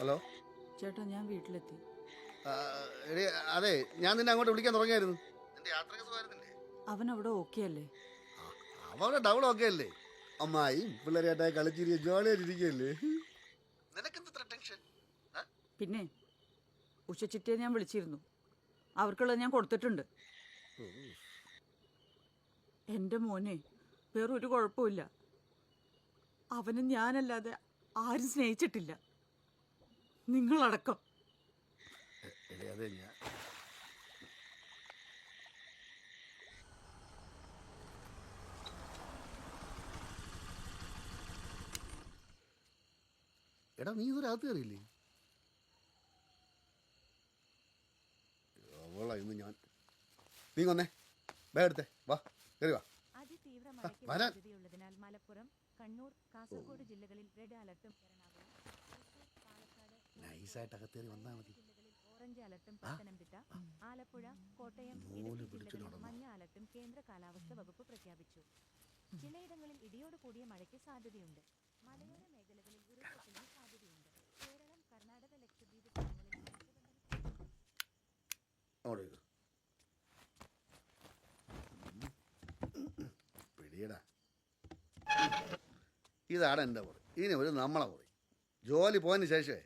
Hello ചേട്ടാ, ഞാൻ വീട്ടിലെത്തി. എടി അതെ, ഞാൻ നിന്നെ അങ്ങോട്ട് വിളിക്കാൻ തുടങ്ങിയായിരുന്നു. നിന്റെ യാത്രയ്ക്ക് സുഖമായിരുന്നില്ലേ? അവൻ അവിടെ ഓക്കെ അല്ലേ? അവളുടെ ഡബിൾ ഓക്കെ അല്ലേ? അമ്മായി പിള്ളേരായിട്ടായി കളിച്ചിരിക്കുക ജോളിയായിട്ടിരിക്കുകയല്ലേ? നിനക്കെന്താ ടെൻഷൻ? പിന്നെ ഉച്ചച്ചിറ്റയെ ഞാൻ വിളിച്ചിരുന്നു. അവർക്കുള്ളത് ഞാൻ കൊടുത്തിട്ടുണ്ട്. എൻ്റെ മോനെ വേറൊരു കുഴപ്പമില്ല. അവന് ഞാനല്ലാതെ ആരും സ്നേഹിച്ചിട്ടില്ല, നിങ്ങളടക്കം. അതെ, ഞാൻ എടാ നീ ഇതൊരകത്ത് കയറിയില്ലേ? അവളാ ഇന്ന് ഞാൻ. നീ വന്നേ, ബാഗ് എടുത്തേ, വാ കയറി വാ. അതിതീവ്ര മഴയ്ക്ക് സാധ്യതയുള്ളതിനാൽ മലപ്പുറം, കണ്ണൂർ, കാസർഗോഡ് ജില്ലകളിൽ റെഡ് അലർട്ടും നൈസായിട്ട് അകത്ത് കയറി വന്നാൽ മതി. ജില്ലകളിൽ ഓറഞ്ച് അലർട്ടും പത്തനംതിട്ട, ആലപ്പുഴ, കോട്ടയം, ഇടുക്കി ജില്ലകളിൽ മഞ്ഞ അലർട്ടും കേന്ദ്ര കാലാവസ്ഥാ വകുപ്പ് പ്രഖ്യാപിച്ചു. ചിലയിടങ്ങളിൽ ഇടിയോട് കൂടിയ മഴയ്ക്ക് സാധ്യതയുണ്ട്. മലയോര മേഖലകളിൽ ഉരുൾപൊട്ടലിന് സാധ്യതയുണ്ട്. കേരളം, കർണാടക, ലക്ഷദ്വീപ് പിടിയടാ. ഇതാണ് എൻ്റെ മുറി. ഇനി ഒരു നമ്മളെ മുറി. ജോലി പോയതിന് ശേഷമേ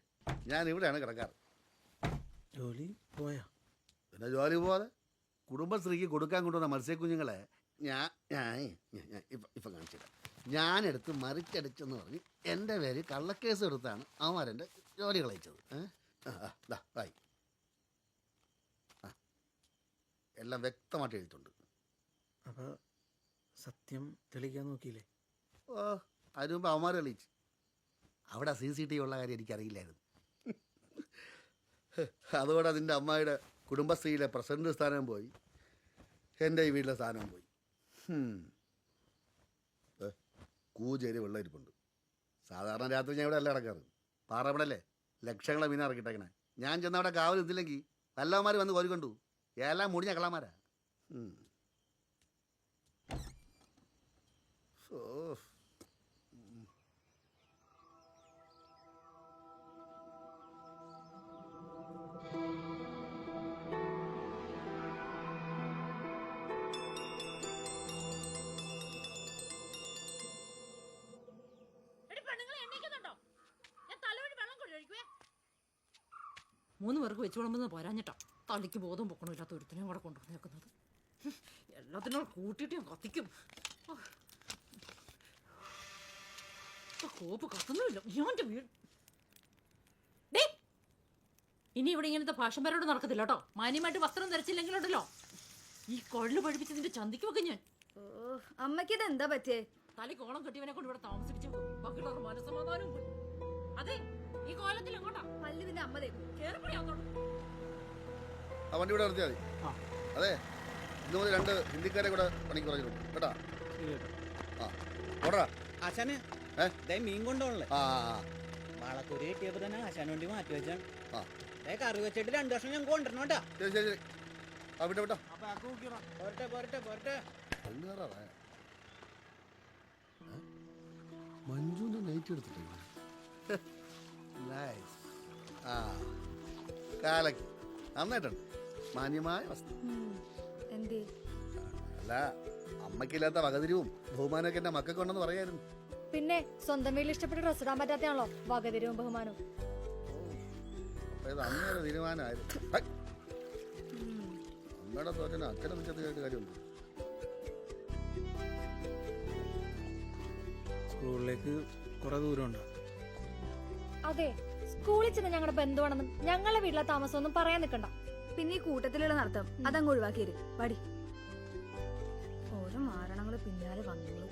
ഞാൻ ഇവിടെയാണ് കിടക്കാറ്. ജോലി പോയാ? പിന്നെ ജോലി പോവാതെ കുടുംബശ്രീക്ക് കൊടുക്കാൻ കൊണ്ടുവന്ന മത്സ്യക്കുഞ്ഞുങ്ങളെ ഇപ്പം കാണിച്ചില്ല. ഞാനെടുത്ത് മറിച്ചടിച്ചെന്ന് പറഞ്ഞ് എൻ്റെ പേര് കള്ളക്കേസ് എടുത്താണ് അവന്മാരെൻ്റെ ജോലി കളയിച്ചത്. ആയി എല്ലാം വ്യക്തമായിട്ട് എഴുതിയിട്ടുണ്ട്. അപ്പോൾ സത്യം തെളിയിക്കാൻ നോക്കിയില്ലേ? ഓ, അതിന് മുമ്പ് അവന്മാർ തെളിയിച്ച്. അവിടെ CCTV ഉള്ള കാര്യം എനിക്കറിയില്ലായിരുന്നു. അതുകൊണ്ട് അതിൻ്റെ അമ്മായിയുടെ കുടുംബശ്രീയിലെ പ്രസിഡന്റ് സ്ഥാനം പോയി, എൻ്റെ ഈ വീട്ടിലെ സ്ഥാനവും പോയി. കൂജേരി വെള്ളം ഇരിപ്പുണ്ട്. സാധാരണ രാത്രി ഞാൻ ഇവിടെ അല്ല കിടക്കാറ്. പാറപ്പടല്ലേ ലക്ഷങ്ങളെ മീൻ ഇറക്കിട്ടേക്കണേ. ഞാൻ ചെന്ന അവിടെ കാവൽ എത്തില്ലെങ്കിൽ വല്ലവന്മാർ വന്ന് കോരിക്കൊണ്ടു. എല്ലാം മുടിഞ്ഞ കള്ളന്മാരാ. ഓ, മൂന്ന് പേർക്ക് വെച്ച് വിളമ്പുന്നത് പോരാഞ്ഞിട്ടാ തലയ്ക്ക് ബോധം പൊക്കണമില്ലാത്ത ഒരുത്തിനെയും കൂടെ കൊണ്ടുവന്നേക്കുന്നത്. എല്ലാത്തിനും കൂട്ടിയിട്ട് ഞാൻ കത്തിക്കും. കോപ്പ് കത്തുന്നുമില്ല. ഞാൻ വീട് ഇനി ഇവിടെ ഇങ്ങനത്തെ ഭാഷന്മാരോട് നടക്കത്തില്ല കേട്ടോ. മാന്യമായിട്ട് വസ്ത്രം ധരിച്ചില്ലെങ്കിലുണ്ടല്ലോ ഈ കൊള്ളു പഠിപ്പിച്ചതിന്റെ ചന്തിക്ക് വെക്കും ഞാൻ. അമ്മയ്ക്ക് ഇത് എന്താ പറ്റിയേ? തലയ്ക്ക് ഓളം കെട്ടിയവനെ കൊണ്ട് ഇവിടെ താമസിപ്പിച്ചു മക്കളുടെ മനസ്സമാധാനവും പോയി. അതെ, ഈ കോലത്തിൽ എങ്ങോട്ടാ പല്ലുവിന്റെ അമ്മതേ ആ വണ്ടി ഇവിടെ നിർത്തിയാൽ മതി. അതെ, ഇന്ന് മുതൽ 2 ഹിന്ദിക്കാരെ കൂടെ പണിക്ക് പറഞ്ഞിട്ടുണ്ട് കേട്ടാ. ആ ഓടാ ആശാന് മീൻ കൊണ്ടോണല്ലേ? വാളക്കൂരി കിട്ടിയപ്പോ തന്നെ ആശാന് വേണ്ടി മാറ്റി വെച്ചാണ്. കറി വെച്ചിട്ട് 2 വർഷം ഞാൻ കൊണ്ടുവരണോട്ടാ. ശരി ശരി ശരി. ആ വിട്ടോ വിട്ടോ. പോരട്ടെ പോരട്ടെ പോരട്ടെ. മഞ്ജുവിന്റെ നൈറ്റ് എടുത്തിട്ടുണ്ട്. കാലക്ക് നന്നായിട്ടുണ്ട്. മാന്യമായ വസ്തു. അല്ല, അമ്മയ്ക്കില്ലാത്ത വകതിരിവും ബഹുമാനമൊക്കെ എന്റെ മക്കൾക്ക് ഉണ്ടെന്ന് പറയായിരുന്നു. പിന്നെ സ്വന്തം വീട്ടിൽ ഇഷ്ടപ്പെട്ട ഡ്രസ് ഇടാൻ പറ്റാത്തയാണല്ലോ വകതിരിവും ബഹുമാനവും. അമ്മയുടെ തീരുമാനമായിരുന്നു. അമ്മയുടെ തോറ്റന് അച്ഛനെ വെച്ചത് കാര്യമുണ്ട്. സ്കൂളിലേക്ക് കുറെ ദൂരമുണ്ടോ? അതെ, സ്കൂളിൽ ചെന്ന് ഞങ്ങളുടെ ബന്ധുവാണെന്നും ഞങ്ങളുടെ വീട്ടിലെ താമസമൊന്നും പറയാൻ നിൽക്കണ്ട. പിന്നെ ഈ കൂട്ടത്തിലുള്ള നടത്തം അതങ്ങ് ഒഴിവാക്കിയത് പടി. ഓരോ മാരണങ്ങള് പിന്നാലെ വന്നോളൂ.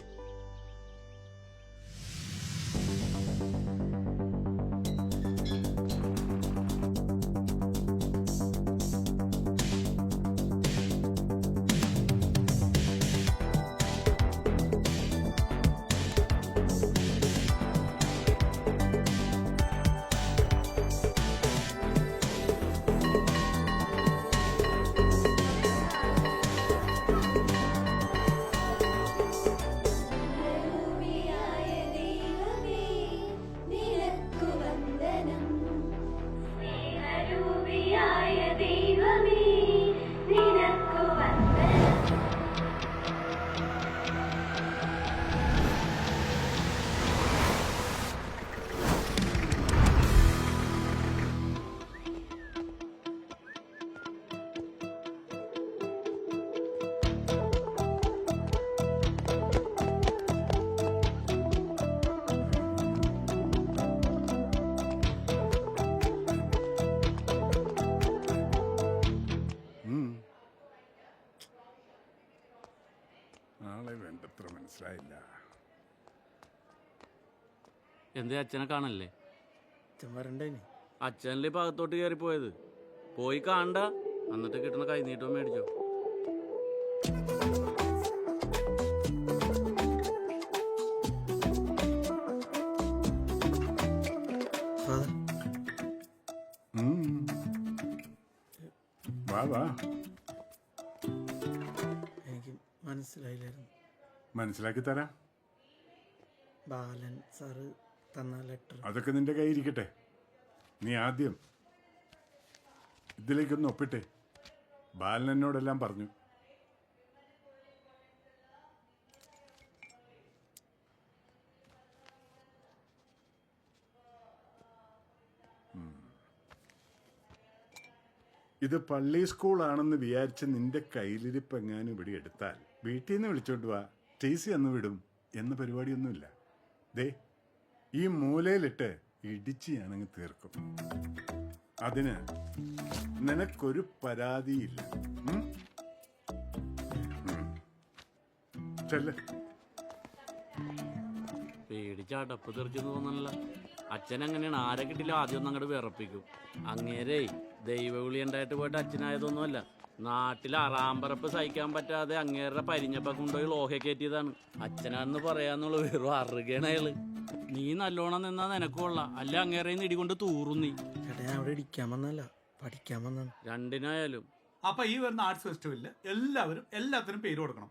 ആളെ വേണ്ടത്ര മനസ്സിലായില്ല. എന്തേ അച്ഛനെ കാണല്ലേ? അച്ഛൻ വരണ്ടേനി. അച്ഛനല്ലേ ഭാഗത്തോട്ട് കയറിപ്പോയത്. പോയി കാണണ്ട, എന്നിട്ട് കിട്ടുന്ന കൈനീട്ടം മേടിച്ചോ. ഫാദർ, വാ വാ. എനിക്ക് മനസ്സിലായില്ലായിരുന്നു. മനസ്സിലാക്കി തരാം. ബാലൻ സാറ് തന്ന ലെറ്റർ. അതൊക്കെ നിന്റെ കയ്യിരിക്കട്ടെ. നീ ആദ്യം ഇതിലേക്കൊന്ന് ഒപ്പിട്ടെ. ബാലൻ എന്നോടെല്ലാം പറഞ്ഞു. ഇത് പള്ളി സ്കൂളാണെന്ന് വിചാരിച്ച് നിന്റെ കയ്യിലിരിപ്പ് എങ്ങാനും ഇവിടെ എടുത്താൽ വീട്ടിൽ നിന്ന് വിളിച്ചോണ്ട് വാ, TC അന്ന് വിടും എന്ന പരിപാടിയൊന്നുമില്ല. ദേ, ഈ മൂലയിലിട്ട് ഇടിച്ച് ഞാനങ്ങ് തീർക്കും. അതിന് നിനക്കൊരു പരാതിയില്ല. ചെല്ല്. പേടിച്ചടപ്പ് തെറിച്ചെന്ന് തോന്നണല്ല. അച്ഛൻ എങ്ങനെയാണ് ആരെ കിട്ടില്ല ആദ്യം ഒന്ന് അങ്ങോട്ട് വിറപ്പിക്കും. അങ്ങേരേ ദൈവവിളി ഉണ്ടായിട്ട് പോയിട്ട് അച്ഛനായതൊന്നുമല്ല. നാട്ടിൽ അറാമ്പറപ്പ് സഹിക്കാൻ പറ്റാതെ അങ്ങേരുടെ പരിഞ്ഞപ്പ കൊണ്ടുപോയി ലോഹ കയറ്റിയതാണ്. അച്ഛനാന്ന് പറയാന്നുള്ള വെറും അറുകയാണ് അയാള്. നീ നല്ലോണം നിന്നാ നിനക്കുള്ള, അല്ല അങ്ങേറെ ഇടികൊണ്ട് തൂറും നീ. ചേട്ടാ, ഞാൻ അവിടെ ഇടിക്കാൻ വന്നല്ല, പഠിക്കാൻ വന്നാണ്. രണ്ടിനായാലും. അപ്പൊ ഈ വരുന്ന ആർട്സ് ഫെസ്റ്റിവലില് എല്ലാവരും എല്ലാത്തിനും പേര് കൊടുക്കണം.